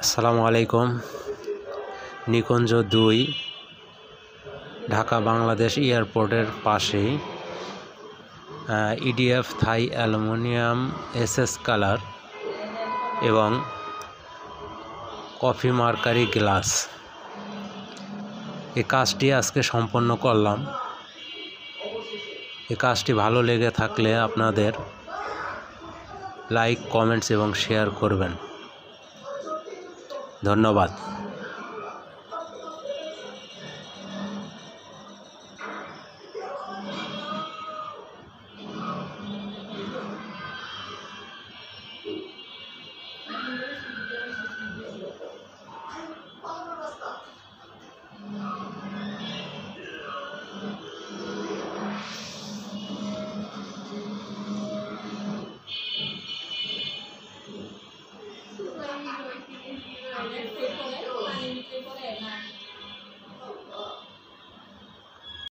আসসালামু আলাইকুম। নিকুঞ্জ 2 ঢাকা বাংলাদেশ এয়ারপোর্টের পাশেই ইডিএফ থাই অ্যালুমিনিয়াম এসএস কালার এবং কফি মার্কারি গ্লাস এই কাজটি আজকে সম্পন্ন করলাম। এই কাজটি ভালো লেগে থাকলে আপনাদের লাইক, কমেন্টস এবং শেয়ার করবেন। ধন্যবাদ।